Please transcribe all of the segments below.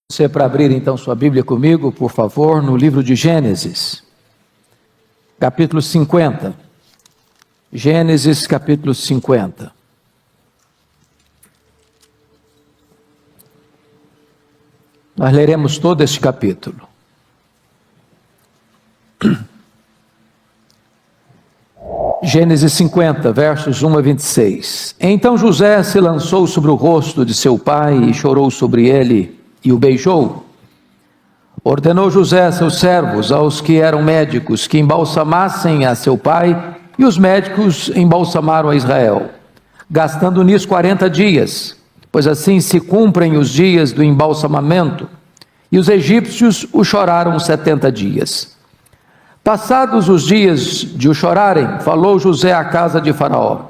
Você para abrir então sua Bíblia comigo, por favor, no livro de Gênesis, capítulo 50. Gênesis, capítulo 50. Nós leremos todo este capítulo. Gênesis 50, versos 1 a 26. Então José se lançou sobre o rosto de seu pai e chorou sobre ele e o beijou. Ordenou José a seus servos, aos que eram médicos, que embalsamassem a seu pai, e os médicos embalsamaram a Israel, gastando nisso 40 dias, pois assim se cumprem os dias do embalsamamento, e os egípcios o choraram 70 dias. Passados os dias de o chorarem, falou José à casa de Faraó: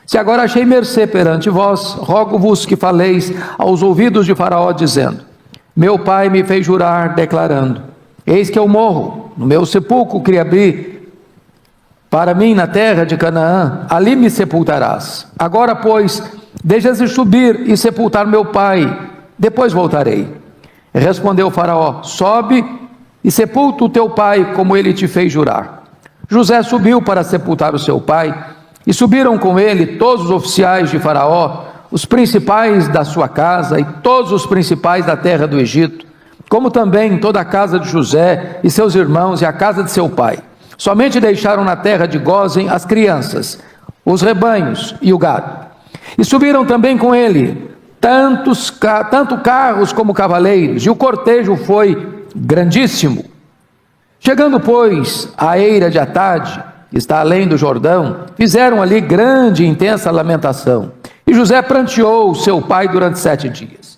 se agora achei mercê perante vós, rogo-vos que faleis aos ouvidos de Faraó, dizendo: meu pai me fez jurar, declarando: eis que eu morro, no meu sepulcro que abri para mim na terra de Canaã, ali me sepultarás. Agora, pois, deixa-se subir e sepultar meu pai, depois voltarei. Respondeu Faraó: sobe e sepulta o teu pai, como ele te fez jurar. José subiu para sepultar o seu pai, e subiram com ele todos os oficiais de Faraó, os principais da sua casa e todos os principais da terra do Egito, como também toda a casa de José e seus irmãos e a casa de seu pai. Somente deixaram na terra de Gósen as crianças, os rebanhos e o gado. E subiram também com ele tanto carros como cavaleiros, e o cortejo foi grandíssimo. Chegando, pois, à eira de Atade, que está além do Jordão, fizeram ali grande e intensa lamentação. E José pranteou seu pai durante 7 dias.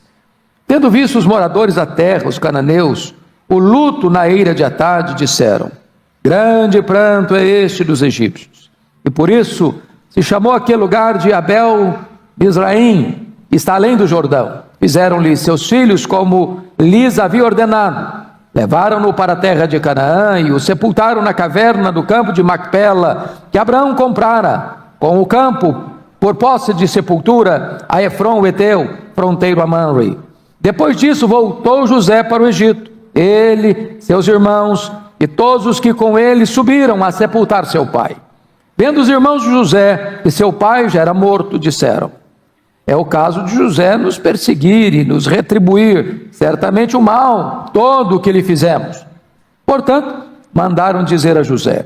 Tendo visto os moradores da terra, os cananeus, o luto na eira de Atade, disseram: grande pranto é este dos egípcios. E por isso se chamou aquele lugar de Abel-Mizraim, que está além do Jordão. Fizeram-lhe seus filhos como lhes havia ordenado. Levaram-no para a terra de Canaã e o sepultaram na caverna do campo de Macpela, que Abraão comprara, com o campo por posse de sepultura, a Efron o Eteu, fronteiro a Manre. Depois disso voltou José para o Egito, ele, seus irmãos e todos os que com ele subiram a sepultar seu pai. Vendo os irmãos de José que seu pai já era morto, disseram: é o caso de José nos perseguir e nos retribuir certamente o mal todo o que lhe fizemos. Portanto, mandaram dizer a José: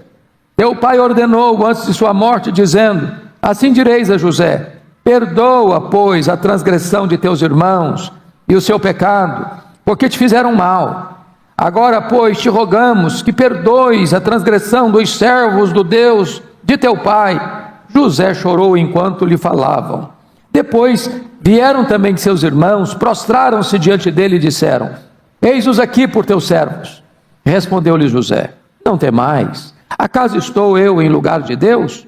teu pai ordenou antes de sua morte, dizendo: assim direis a José: perdoa, pois, a transgressão de teus irmãos e o seu pecado, porque te fizeram mal. Agora, pois, te rogamos que perdoes a transgressão dos servos do Deus de teu pai. José chorou enquanto lhe falavam. Depois vieram também seus irmãos, prostraram-se diante dele e disseram: eis-os aqui por teus servos. Respondeu-lhe José: não temais, acaso estou eu em lugar de Deus?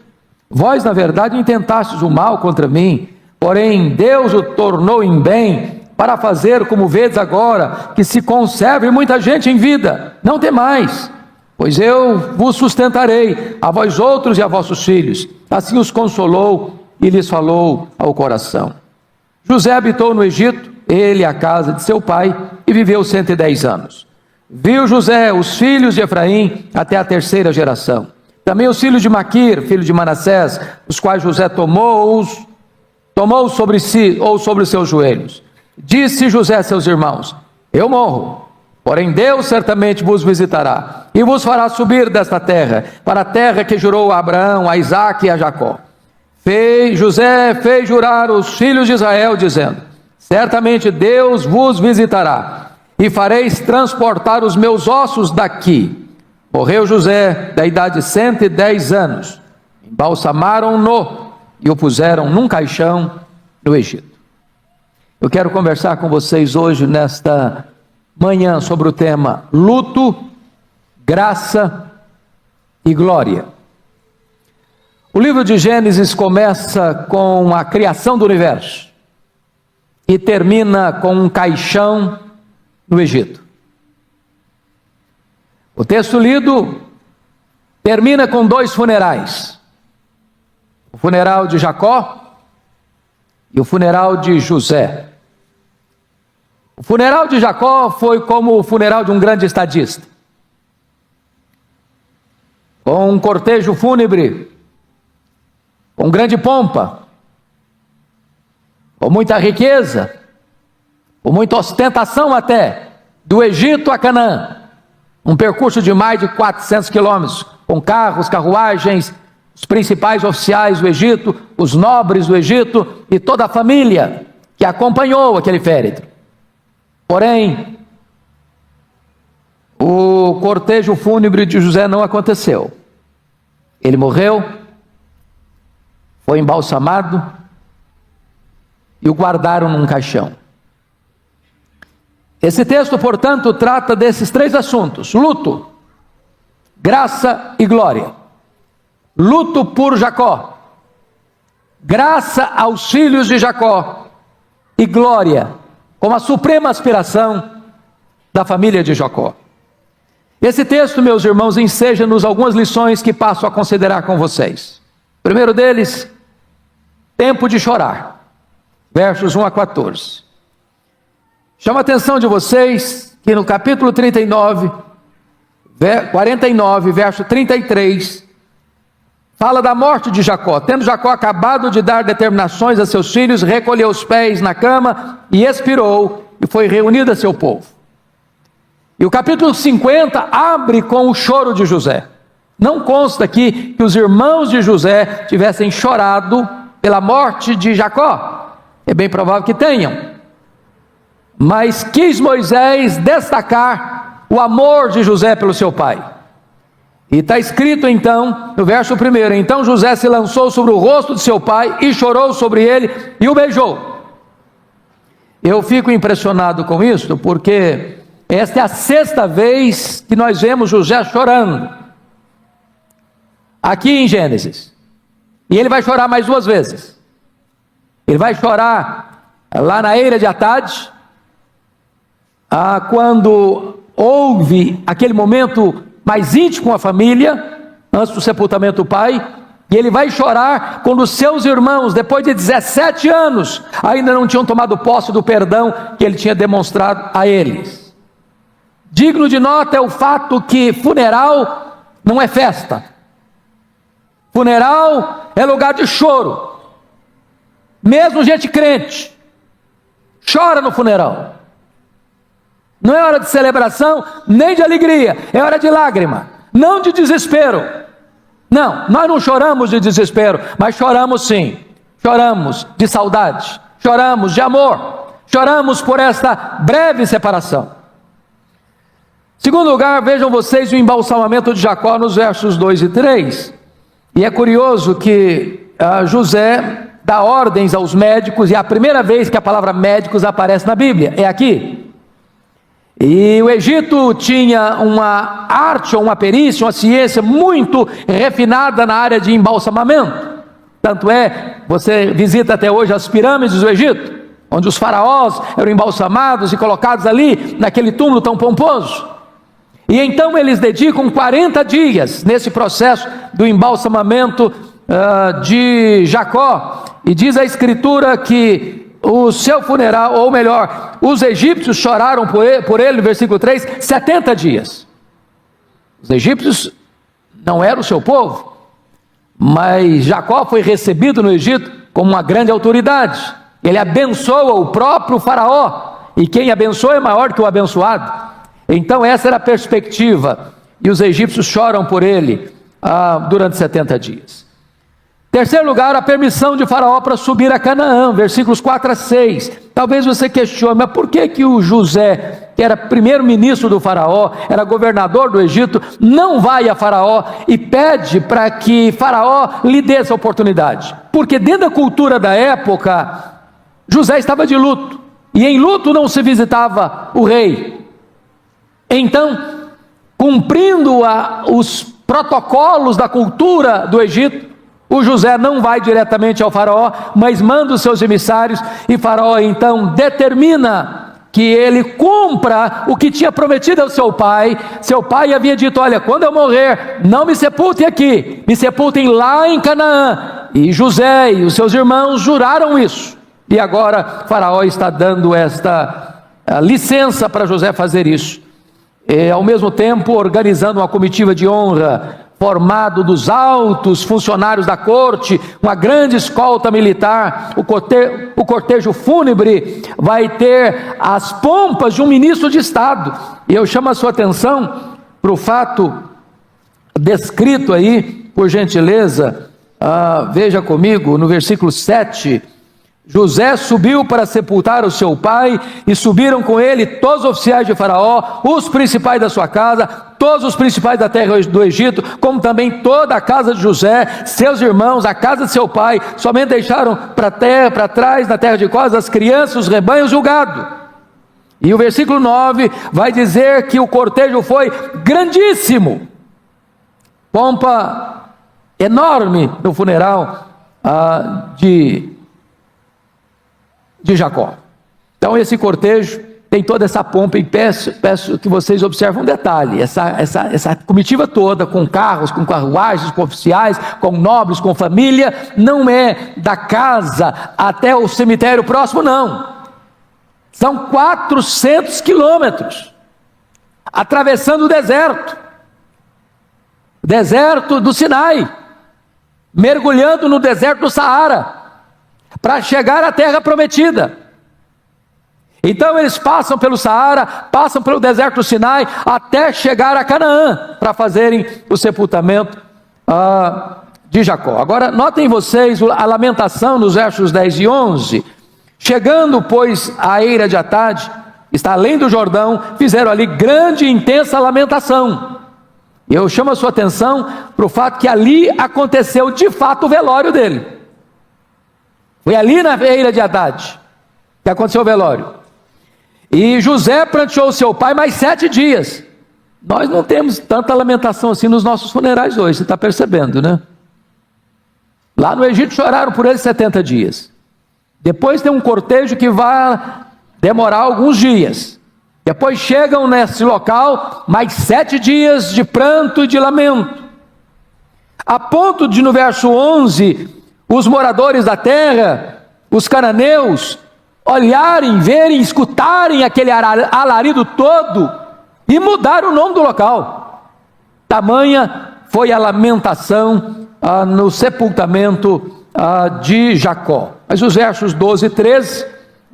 Vós, na verdade, intentastes o mal contra mim, porém Deus o tornou em bem, para fazer, como vedes agora, que se conserve muita gente em vida. Não temais, pois eu vos sustentarei, a vós outros e a vossos filhos. Assim os consolou e lhes falou ao coração. José habitou no Egito, ele e a casa de seu pai, e viveu 110 anos. Viu José os filhos de Efraim até a 3ª geração. Também os filhos de Maquir, filho de Manassés, os quais José tomou sobre si, ou sobre os seus joelhos. Disse José a seus irmãos: eu morro, porém Deus certamente vos visitará, e vos fará subir desta terra, para a terra que jurou a Abraão, a Isaque e a Jacó. José fez jurar os filhos de Israel, dizendo: certamente Deus vos visitará, e fareis transportar os meus ossos daqui. Morreu José, da idade de 110 anos. Embalsamaram-no e o puseram num caixão no Egito. Eu quero conversar com vocês hoje, nesta manhã, sobre o tema luto, graça e glória. O livro de Gênesis começa com a criação do universo e termina com um caixão no Egito. O texto lido termina com 2 funerais: o funeral de Jacó e o funeral de José. O funeral de Jacó foi como o funeral de um grande estadista, com um cortejo fúnebre, com grande pompa, com muita riqueza, com muita ostentação até, do Egito a Canaã, um percurso de mais de 400 quilômetros, com carros, carruagens, os principais oficiais do Egito, os nobres do Egito e toda a família que acompanhou aquele féretro. Porém, o cortejo fúnebre de José não aconteceu. Ele morreu, foi embalsamado e o guardaram num caixão. Esse texto, portanto, trata desses três assuntos: luto, graça e glória. Luto por Jacó, graça aos filhos de Jacó e glória como a suprema aspiração da família de Jacó. Esse texto, meus irmãos, enseja-nos algumas lições que passo a considerar com vocês. O primeiro deles, tempo de chorar, versos 1 a 14. Chama a atenção de vocês que no capítulo 49, verso 33, fala da morte de Jacó. Tendo Jacó acabado de dar determinações a seus filhos, recolheu os pés na cama e expirou, e foi reunido a seu povo. E o capítulo 50 abre com o choro de José. Não consta aqui que os irmãos de José tivessem chorado pela morte de Jacó. É bem provável que tenham. Mas quis Moisés destacar o amor de José pelo seu pai. E está escrito então, no verso 1: então José se lançou sobre o rosto de seu pai e chorou sobre ele e o beijou. Eu fico impressionado com isso, porque esta é a 6ª vez que nós vemos José chorando, aqui em Gênesis. E ele vai chorar mais 2 vezes. Ele vai chorar lá na eira de Atade, quando houve aquele momento mais íntimo com a família, antes do sepultamento do pai. E ele vai chorar quando os seus irmãos, depois de 17 anos, ainda não tinham tomado posse do perdão que ele tinha demonstrado a eles. Digno de nota é o fato que funeral não é festa. Funeral é lugar de choro. Mesmo gente crente chora no funeral. Não é hora de celebração, nem de alegria, é hora de lágrima, não de desespero. Não, nós não choramos de desespero, mas choramos sim. Choramos de saudade, choramos de amor, choramos por esta breve separação. Segundo lugar, vejam vocês o embalsamamento de Jacó nos versos 2 e 3. E é curioso que José dá ordens aos médicos, e é a primeira vez que a palavra médicos aparece na Bíblia, é aqui. E o Egito tinha uma arte, ou uma perícia, uma ciência muito refinada na área de embalsamamento. Tanto é, você visita até hoje as pirâmides do Egito, onde os faraós eram embalsamados e colocados ali, naquele túmulo tão pomposo. E então eles dedicam 40 dias nesse processo do embalsamamento de Jacó. E diz a Escritura que o seu funeral, ou melhor, os egípcios choraram por ele, no versículo 3, 70 dias. Os egípcios não eram o seu povo, mas Jacó foi recebido no Egito como uma grande autoridade. Ele abençoa o próprio faraó, e quem abençoa é maior que o abençoado. Então essa era a perspectiva, e os egípcios choram por ele durante 70 dias. Terceiro lugar, a permissão de Faraó para subir a Canaã, versículos 4 a 6. Talvez você questione, mas por que o José, que era primeiro-ministro do Faraó, era governador do Egito, não vai a Faraó e pede para que Faraó lhe dê essa oportunidade? Porque dentro da cultura da época, José estava de luto, e em luto não se visitava o rei. Então, cumprindo os protocolos da cultura do Egito, o José não vai diretamente ao faraó, mas manda os seus emissários, e faraó então determina que ele cumpra o que tinha prometido ao seu pai. Seu pai havia dito: olha, quando eu morrer, não me sepultem aqui, me sepultem lá em Canaã. E José e os seus irmãos juraram isso, e agora faraó está dando esta licença para José fazer isso. E, ao mesmo tempo, organizando uma comitiva de honra, formado dos altos funcionários da corte, uma grande escolta militar. O cortejo fúnebre vai ter as pompas de um ministro de Estado. E eu chamo a sua atenção para o fato descrito aí, por gentileza, veja comigo, no versículo 7, José subiu para sepultar o seu pai, e subiram com ele todos os oficiais de Faraó, os principais da sua casa, todos os principais da terra do Egito, como também toda a casa de José, seus irmãos, a casa de seu pai. Somente deixaram para trás, na terra de Cós, as crianças, os rebanhos e o gado. E o versículo 9 vai dizer que o cortejo foi grandíssimo, pompa enorme no funeral de Jacó. Então esse cortejo tem toda essa pompa, e peço que vocês observem um detalhe: essa comitiva toda, com carros, com carruagens, com oficiais, com nobres, com família, não é da casa até o cemitério próximo, não. São 400 quilômetros, atravessando o deserto do Sinai, mergulhando no deserto do Saara, para chegar à terra prometida. Então eles passam pelo Saara, passam pelo deserto do Sinai, até chegar a Canaã, para fazerem o sepultamento de Jacó. Agora notem vocês a lamentação nos versos 10 e 11. Chegando, pois, à eira de Atade, está além do Jordão, fizeram ali grande e intensa lamentação. E eu chamo a sua atenção para o fato que ali aconteceu de fato o velório dele. Foi ali na eira de Atade que aconteceu o velório. E José pranteou seu pai mais 7 dias. Nós não temos tanta lamentação assim nos nossos funerais hoje, você está percebendo, né? Lá no Egito choraram por ele 70 dias. Depois tem um cortejo que vai demorar alguns dias. Depois chegam nesse local mais 7 dias de pranto e de lamento. A ponto de, no verso 11, os moradores da terra, os cananeus, olharem, verem, escutarem aquele alarido todo e mudar o nome do local. Tamanha foi a lamentação no sepultamento de Jacó. Mas os versos 12 e 13,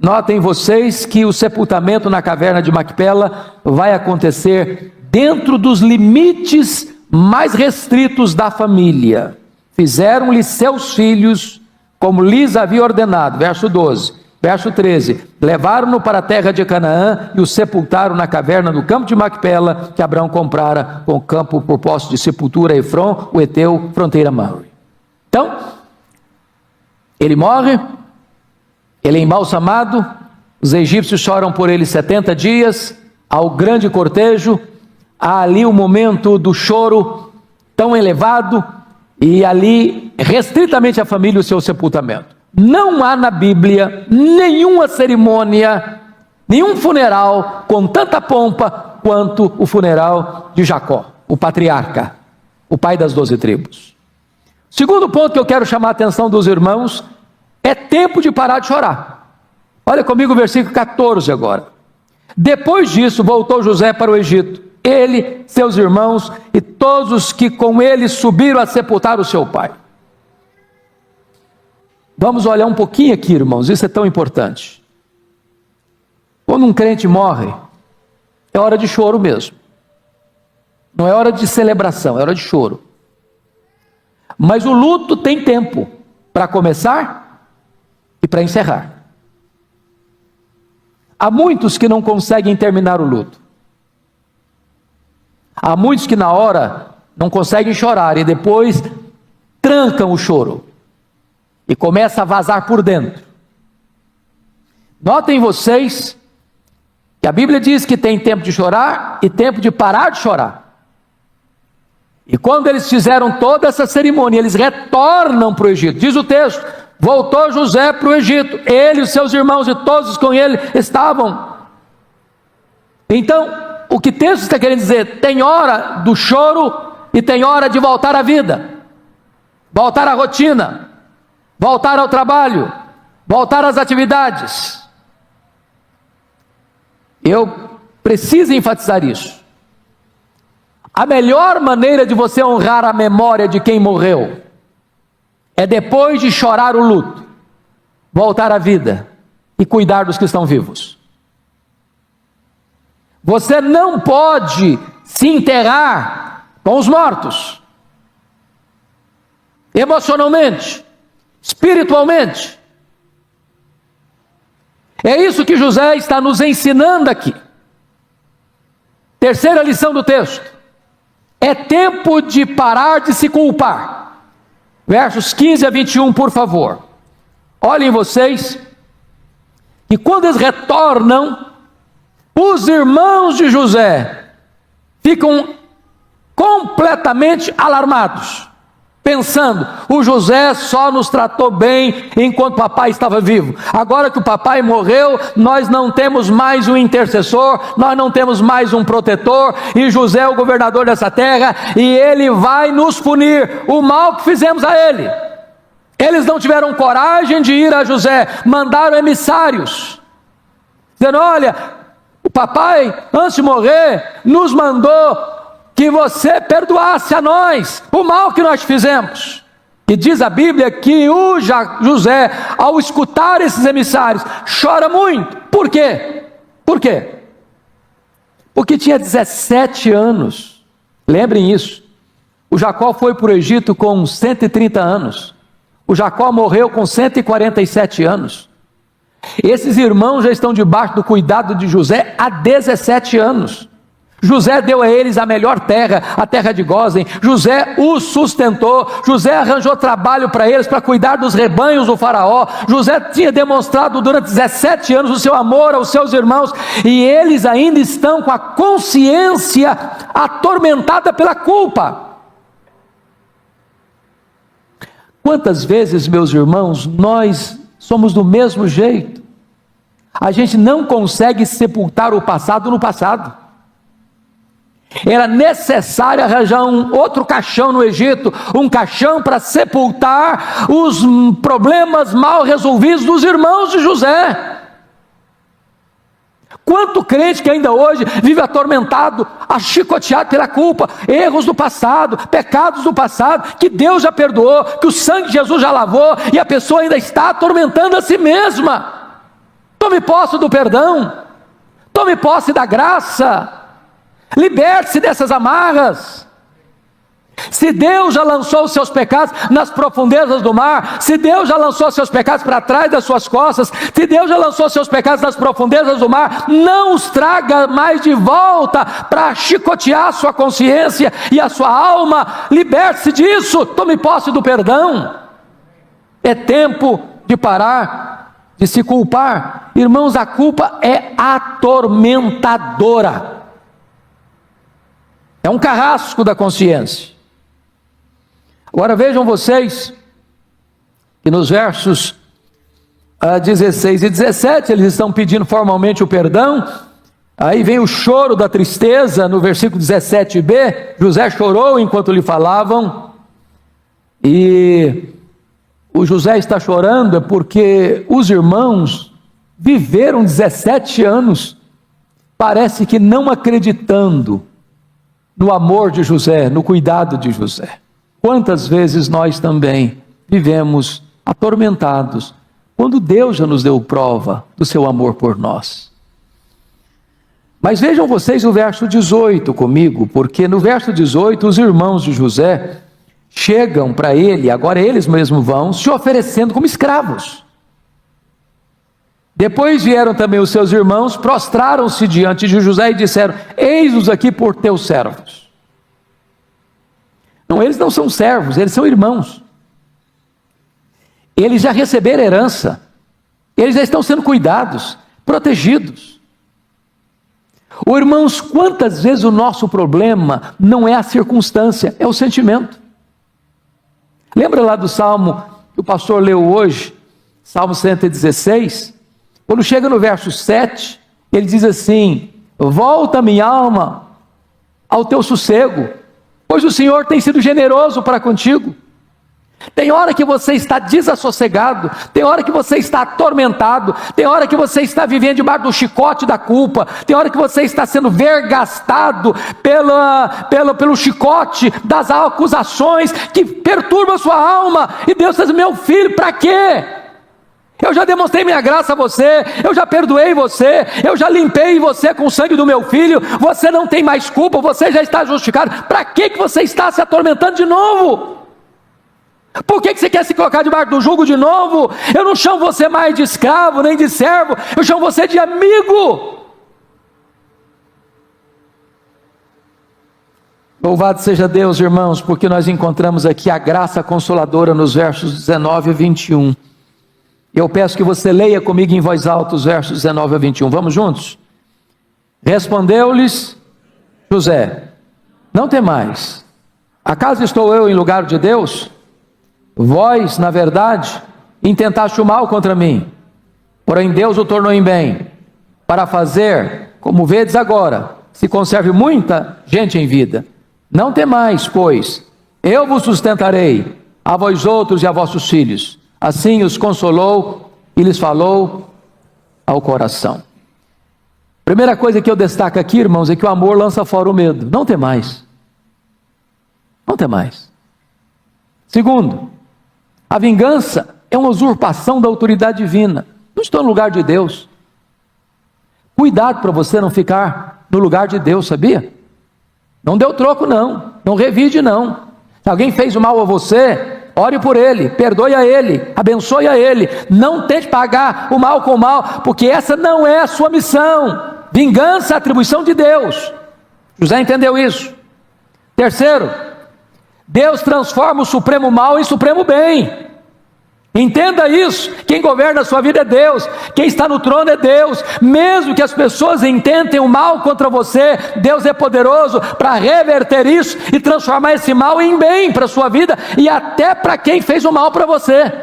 notem vocês que o sepultamento na caverna de Macpela vai acontecer dentro dos limites mais restritos da família. Fizeram-lhe seus filhos como lhes havia ordenado. Verso 12. Verso 13, levaram-no para a terra de Canaã e o sepultaram na caverna do campo de Macpela, que Abraão comprara com o campo por posse de sepultura a Efron, o heteu, fronteira Mamre. Então, ele morre, ele é embalsamado, os egípcios choram por ele 70 dias, ao grande cortejo, há ali o momento do choro tão elevado, e ali, restritamente a família, o seu sepultamento. Não há na Bíblia nenhuma cerimônia, nenhum funeral com tanta pompa quanto o funeral de Jacó, o patriarca, o pai das 12 tribos. Segundo ponto que eu quero chamar a atenção dos irmãos, é tempo de parar de chorar. Olha comigo o versículo 14 agora. Depois disso voltou José para o Egito, ele, seus irmãos e todos os que com ele subiram a sepultar o seu pai. Vamos olhar um pouquinho aqui, irmãos, isso é tão importante. Quando um crente morre, é hora de choro mesmo. Não é hora de celebração, é hora de choro. Mas o luto tem tempo para começar e para encerrar. Há muitos que não conseguem terminar o luto. Há muitos que na hora não conseguem chorar e depois trancam o choro. E começa a vazar por dentro. Notem vocês que a Bíblia diz que tem tempo de chorar e tempo de parar de chorar. E quando eles fizeram toda essa cerimônia, eles retornam para o Egito. Diz o texto, voltou José para o Egito, ele e os seus irmãos e todos com ele estavam. Então, o que o texto está querendo dizer? Tem hora do choro e tem hora de voltar à vida, voltar à rotina, voltar ao trabalho, voltar às atividades. Eu preciso enfatizar isso. A melhor maneira de você honrar a memória de quem morreu é, depois de chorar o luto, voltar à vida e cuidar dos que estão vivos. Você não pode se enterrar com os mortos, emocionalmente, espiritualmente. É isso que José está nos ensinando aqui. Terceira lição do texto: é tempo de parar de se culpar. Versos 15 a 21, por favor. Olhem vocês, e quando eles retornam, os irmãos de José ficam completamente alarmados, pensando: o José só nos tratou bem enquanto papai estava vivo. Agora que o papai morreu, nós não temos mais um intercessor, nós não temos mais um protetor, e José é o governador dessa terra, e ele vai nos punir o mal que fizemos a ele. Eles não tiveram coragem de ir a José, mandaram emissários, dizendo: olha, o papai, antes de morrer, nos mandou que você perdoasse a nós o mal que nós fizemos. E diz a Bíblia que o José, ao escutar esses emissários, chora muito. Por quê? Por quê? Porque tinha 17 anos. Lembrem isso. O Jacó foi para o Egito com 130 anos. O Jacó morreu com 147 anos. Esses irmãos já estão debaixo do cuidado de José há 17 anos. José deu a eles a melhor terra, a terra de Gósen. José os sustentou. José arranjou trabalho para eles, para cuidar dos rebanhos do faraó. José tinha demonstrado durante 17 anos o seu amor aos seus irmãos, e eles ainda estão com a consciência atormentada pela culpa. Quantas vezes, meus irmãos, nós somos do mesmo jeito? A gente não consegue sepultar o passado no passado. Era necessário arranjar um outro caixão no Egito, um caixão para sepultar os problemas mal resolvidos dos irmãos de José. Quanto crente que ainda hoje vive atormentado, achicoteado pela culpa, erros do passado, pecados do passado, que Deus já perdoou, que o sangue de Jesus já lavou, e a pessoa ainda está atormentando a si mesma. Tome posse do perdão, tome posse da graça, liberte-se dessas amarras. Se Deus já lançou os seus pecados nas profundezas do mar, se Deus já lançou seus pecados para trás das suas costas, se Deus já lançou seus pecados nas profundezas do mar, não os traga mais de volta para chicotear a sua consciência e a sua alma. Liberte-se disso, tome posse do perdão. É tempo de parar de se culpar. Irmãos, a culpa é atormentadora, é um carrasco da consciência. Agora vejam vocês que nos versos 16 e 17, eles estão pedindo formalmente o perdão. Aí vem o choro da tristeza no versículo 17b. José chorou enquanto lhe falavam, e o José está chorando é porque os irmãos viveram 17 anos, parece que não acreditando no amor de José, no cuidado de José. Quantas vezes nós também vivemos atormentados, quando Deus já nos deu prova do seu amor por nós. Mas vejam vocês o verso 18 comigo, porque no verso 18 os irmãos de José chegam para ele, agora eles mesmos vão, se oferecendo como escravos. Depois vieram também os seus irmãos, prostraram-se diante de José e disseram: eis-nos aqui por teus servos. Não, eles não são servos, eles são irmãos. Eles já receberam herança, eles já estão sendo cuidados, protegidos. Irmãos, quantas vezes o nosso problema não é a circunstância, é o sentimento. Lembra lá do salmo que o pastor leu hoje, Salmo 116? Quando chega no verso 7, ele diz assim: volta minha alma ao teu sossego, pois o Senhor tem sido generoso para contigo. Tem hora que você está desassossegado, tem hora que você está atormentado, tem hora que você está vivendo debaixo do chicote da culpa, tem hora que você está sendo vergastado pelo chicote das acusações que perturbam a sua alma, e Deus diz: meu filho, para quê? Eu já demonstrei minha graça a você, eu já perdoei você, eu já limpei você com o sangue do meu filho, você não tem mais culpa, você já está justificado. Para que você está se atormentando de novo? Por que você quer se colocar debaixo do jugo de novo? Eu não chamo você mais de escravo, nem de servo, eu chamo você de amigo. Louvado seja Deus, irmãos, porque nós encontramos aqui a graça consoladora nos versos 19 e 21. Eu peço que você leia comigo em voz alta os versos 19 a 21. Vamos juntos? Respondeu-lhes José: não temais, acaso estou eu em lugar de Deus? Vós, na verdade, intentaste o mal contra mim, porém Deus o tornou em bem, para fazer, como vedes agora, se conserve muita gente em vida. Não temais, pois, eu vos sustentarei, a vós outros e a vossos filhos. Assim os consolou e lhes falou ao coração. Primeira coisa que eu destaco aqui, irmãos, é que o amor lança fora o medo. Não temais. Não temais. Segundo, a vingança é uma usurpação da autoridade divina. Não estou no lugar de Deus. Cuidado para você não ficar no lugar de Deus, sabia? Não deu troco não, não revide não. Se alguém fez o mal a você, ore por ele, perdoe a ele, abençoe a ele. Não tente pagar o mal com o mal, porque essa não é a sua missão. Vingança é atribuição de Deus. José entendeu isso. Terceiro, Deus transforma o supremo mal em supremo bem. Entenda isso. Quem governa a sua vida é Deus, quem está no trono é Deus. Mesmo que as pessoas intentem o mal contra você, Deus é poderoso para reverter isso e transformar esse mal em bem para a sua vida e até para quem fez o mal para você.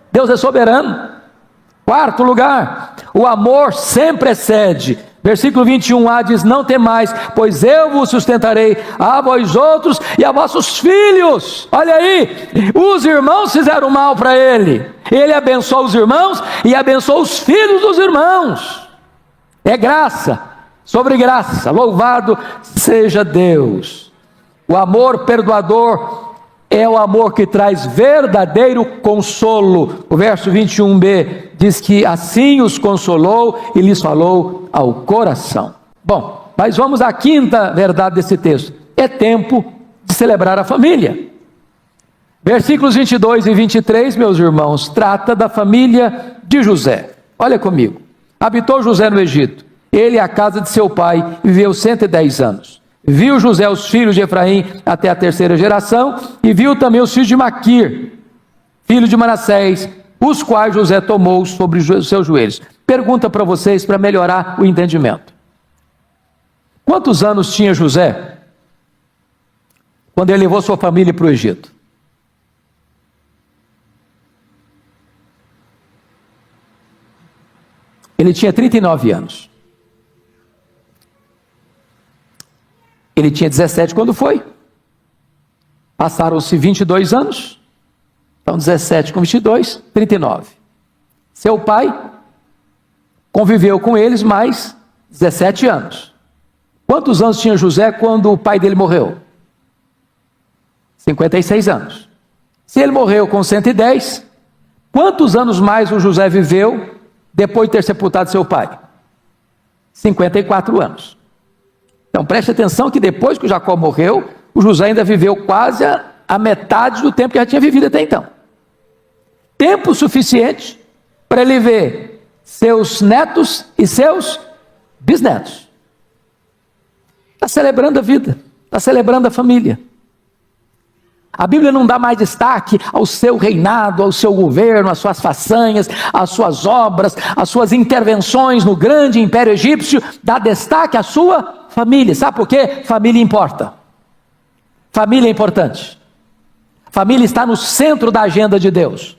Deus é soberano. Quarto lugar, o amor sempre excede. Versículo 21a diz: não temais, pois eu vos sustentarei, a vós outros e a vossos filhos. Olha aí, os irmãos fizeram mal para ele, ele abençoou os irmãos e abençoou os filhos dos irmãos. É graça sobre graça, louvado seja Deus. O amor perdoador é o amor que traz verdadeiro consolo. O verso 21b diz que assim os consolou e lhes falou ao coração. Bom, mas vamos à quinta verdade desse texto. É tempo de celebrar a família. Versículos 22 e 23, meus irmãos, trata da família de José. Olha comigo. Habitou José no Egito, ele e a casa de seu pai, viveu 110 anos. Viu José os filhos de Efraim até a terceira geração, e viu também os filhos de Maquir, filho de Manassés, os quais José tomou sobre os seus joelhos. Pergunta para vocês, para melhorar o entendimento. Quantos anos tinha José quando ele levou sua família para o Egito? Ele tinha 39 anos. Ele tinha 17 quando foi. Passaram-se 22 anos. Então 17 com 22, 39. Seu pai conviveu com eles mais 17 anos. Quantos anos tinha José quando o pai dele morreu? 56 anos. Se ele morreu com 110, quantos anos mais o José viveu depois de ter sepultado seu pai? 54 anos. Então preste atenção que depois que o Jacó morreu, o José ainda viveu quase a metade do tempo que já tinha vivido até então. Tempo suficiente para ele ver seus netos e seus bisnetos. Está celebrando a vida, está celebrando a família. A Bíblia não dá mais destaque ao seu reinado, ao seu governo, às suas façanhas, às suas obras, às suas intervenções no grande império egípcio. Dá destaque à sua família. Sabe por quê? Família importa. Família é importante. Família está no centro da agenda de Deus.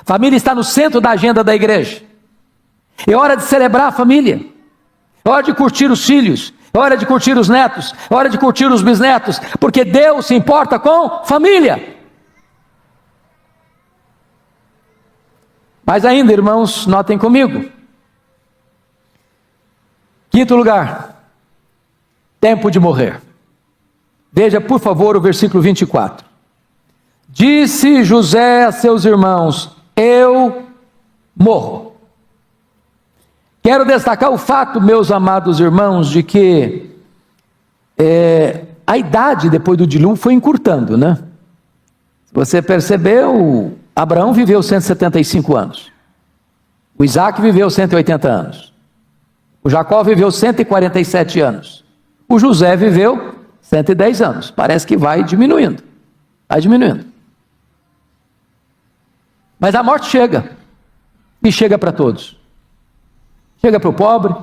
Família está no centro da agenda da igreja. É hora de celebrar a família. É hora de curtir os filhos. É hora de curtir os netos. É hora de curtir os bisnetos. Porque Deus se importa com família. Mas ainda, irmãos, notem comigo. Quinto lugar, tempo de morrer. Veja, por favor, o versículo 24. Disse José a seus irmãos: eu morro. Quero destacar o fato, meus amados irmãos, de que a idade depois do dilúvio foi encurtando, né? Você percebeu, Abraão viveu 175 anos. O Isaac viveu 180 anos. O Jacó viveu 147 anos. O José viveu 110 anos. Parece que vai diminuindo. Vai diminuindo. Mas a morte chega. E chega para todos. Chega para o pobre.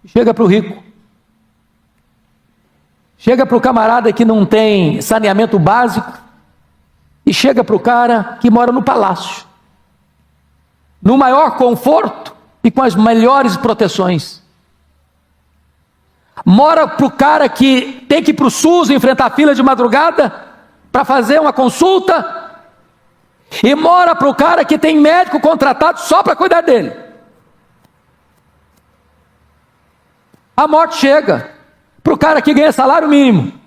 Chega para o rico. Chega para o camarada que não tem saneamento básico. E chega para o cara que mora no palácio. No maior conforto e com as melhores proteções. Mora para o cara que tem que ir para o SUS enfrentar fila de madrugada para fazer uma consulta. E mora para o cara que tem médico contratado só para cuidar dele. A morte chega para o cara que ganha salário mínimo.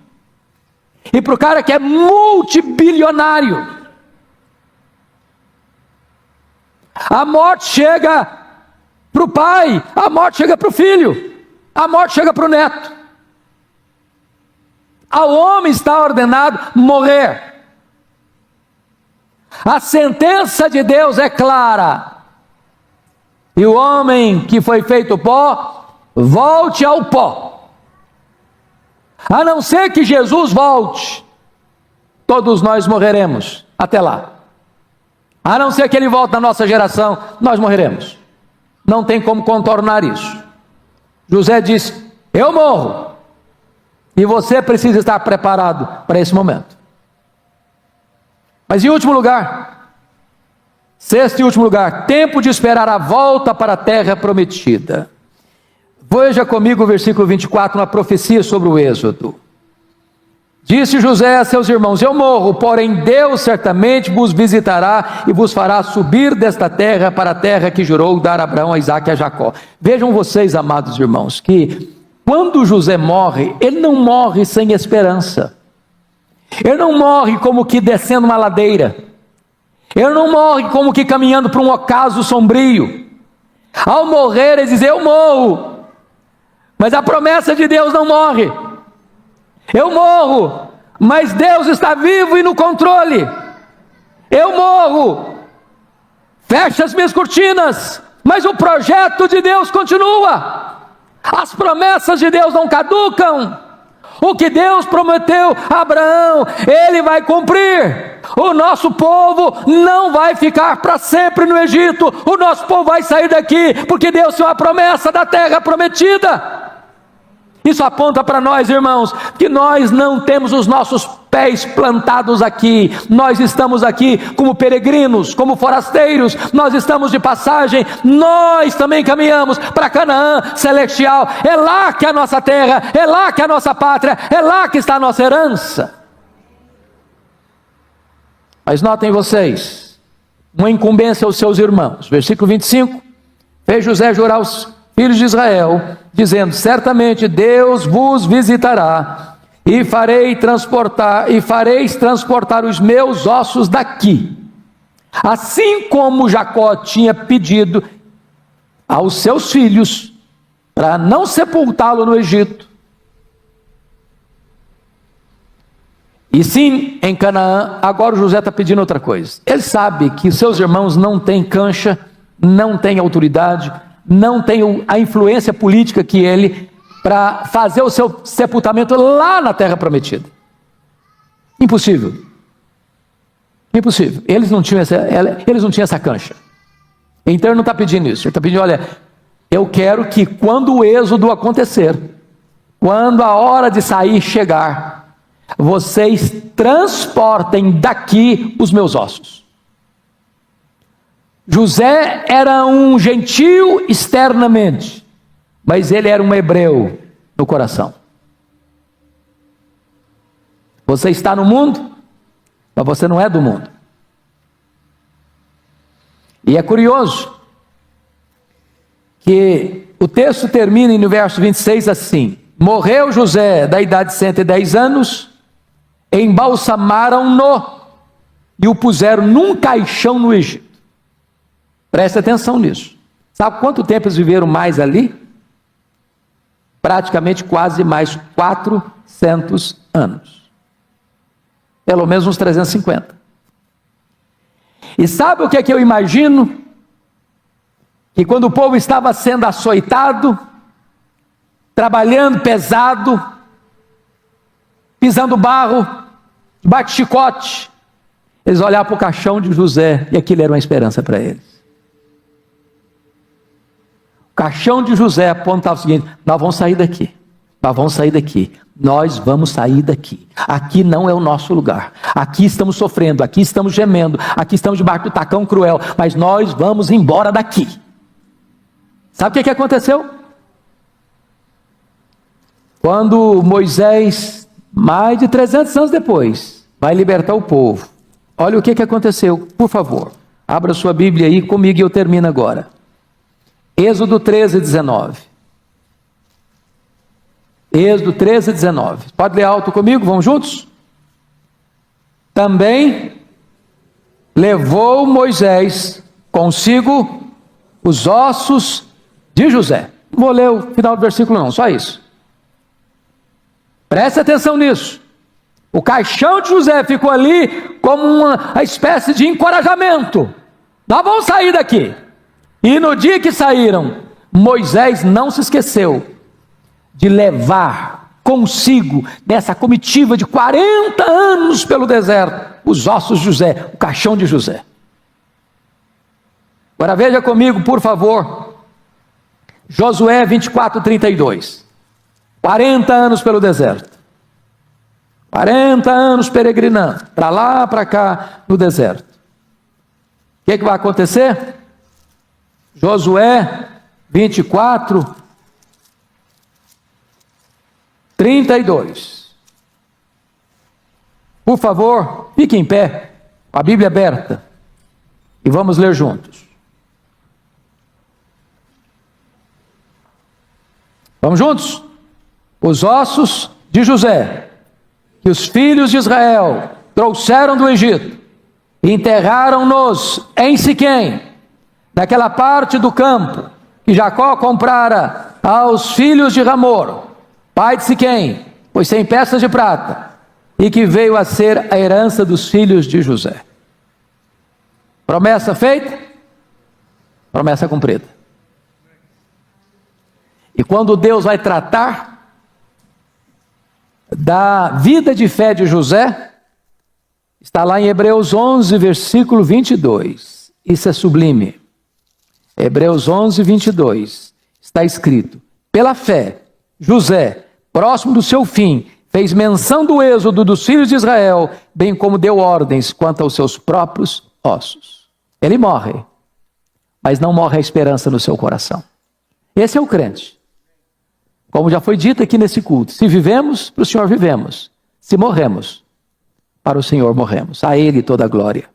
E para o cara que é multibilionário. A morte chega para o pai, a morte chega para o filho, a morte chega para o neto. Ao homem está ordenado morrer. A sentença de Deus é clara. E o homem que foi feito pó, volte ao pó. A não ser que Jesus volte, todos nós morreremos até lá. A não ser que ele volte na nossa geração, nós morreremos. Não tem como contornar isso. José disse: eu morro. E você precisa estar preparado para esse momento. Mas em último lugar, sexto e último lugar, tempo de esperar a volta para a terra prometida. Veja comigo o versículo 24, uma profecia sobre o Êxodo. Disse José a seus irmãos: eu morro, porém Deus certamente vos visitará e vos fará subir desta terra para a terra que jurou dar a Abraão, a Isaque e a Jacó. Vejam vocês, amados irmãos, que quando José morre, ele não morre sem esperança. Ele não morre como que descendo uma ladeira. Ele não morre como que caminhando para um ocaso sombrio. Ao morrer, ele diz: eu morro. Mas a promessa de Deus não morre. Eu morro, mas Deus está vivo e no controle. Eu morro, fecho as minhas cortinas, mas o projeto de Deus continua. As promessas de Deus não caducam. O que Deus prometeu a Abraão, Ele vai cumprir. O nosso povo não vai ficar para sempre no Egito. O nosso povo vai sair daqui, porque Deus tem uma promessa da terra prometida. Isso aponta para nós, irmãos, que nós não temos os nossos pés plantados aqui. Nós estamos aqui como peregrinos, como forasteiros. Nós estamos de passagem. Nós também caminhamos para Canaã celestial. É lá que é a nossa terra, é lá que é a nossa pátria, é lá que está a nossa herança. Mas notem vocês, uma incumbência aos seus irmãos. Versículo 25, fez José jurar aos filhos de Israel, dizendo: certamente Deus vos visitará e fareis transportar os meus ossos daqui, assim como Jacó tinha pedido aos seus filhos para não sepultá-lo no Egito, e sim em Canaã. Agora o José está pedindo outra coisa. Ele sabe que seus irmãos não têm cancha, não têm autoridade, não tem a influência política que ele, para fazer o seu sepultamento lá na terra prometida. Impossível. Impossível. Eles não tinham essa cancha. Então ele não está pedindo isso. Ele está pedindo: olha, eu quero que quando o êxodo acontecer, quando a hora de sair chegar, vocês transportem daqui os meus ossos. José era um gentio externamente, mas ele era um hebreu no coração. Você está no mundo, mas você não é do mundo. E é curioso que o texto termina no verso 26 assim: morreu José da idade de 110 anos, embalsamaram-no e o puseram num caixão no Egito. Preste atenção nisso. Sabe quanto tempo eles viveram mais ali? Praticamente quase mais 400 anos. Pelo menos uns 350. E sabe o que é que eu imagino? Que quando o povo estava sendo açoitado, trabalhando pesado, pisando barro, bate-chicote, eles olhavam para o caixão de José e aquilo era uma esperança para eles. O caixão de José apontava o seguinte: nós vamos sair daqui, nós vamos sair daqui, nós vamos sair daqui. Aqui não é o nosso lugar, aqui estamos sofrendo, aqui estamos gemendo, aqui estamos debaixo do tacão cruel, mas nós vamos embora daqui. Sabe o que aconteceu? Quando Moisés, mais de 300 anos depois, vai libertar o povo, olha o que aconteceu. Por favor, abra sua Bíblia aí comigo e eu termino agora. Êxodo 13, 19. Êxodo 13, 19. Pode ler alto comigo? Vamos juntos? Também levou Moisés consigo os ossos de José. Não vou ler o final do versículo não, só isso. Preste atenção nisso. O caixão de José ficou ali como uma espécie de encorajamento. Nós vamos sair daqui. E no dia que saíram, Moisés não se esqueceu de levar consigo, nessa comitiva de 40 anos pelo deserto, os ossos de José, o caixão de José. Agora veja comigo, por favor, Josué 24, 32. 40 anos pelo deserto. 40 anos peregrinando, para lá, para cá, no deserto. O que vai acontecer? Josué 24, 32. Por favor, fique em pé, com a Bíblia aberta, e vamos ler juntos. Vamos juntos? Os ossos de José, que os filhos de Israel trouxeram do Egito, e enterraram-nos em Siquém, naquela parte do campo que Jacó comprara aos filhos de Ramor, pai de Siquém, pois 100 peças de prata, e que veio a ser a herança dos filhos de José. Promessa feita, promessa cumprida. E quando Deus vai tratar da vida de fé de José, está lá em Hebreus 11, versículo 22. Isso é sublime. Hebreus 11, 22. Está escrito: pela fé, José, próximo do seu fim, fez menção do êxodo dos filhos de Israel, bem como deu ordens quanto aos seus próprios ossos. Ele morre, mas não morre a esperança no seu coração. Esse é o crente. Como já foi dito aqui nesse culto, se vivemos, para o Senhor vivemos. Se morremos, para o Senhor morremos. A Ele toda a glória.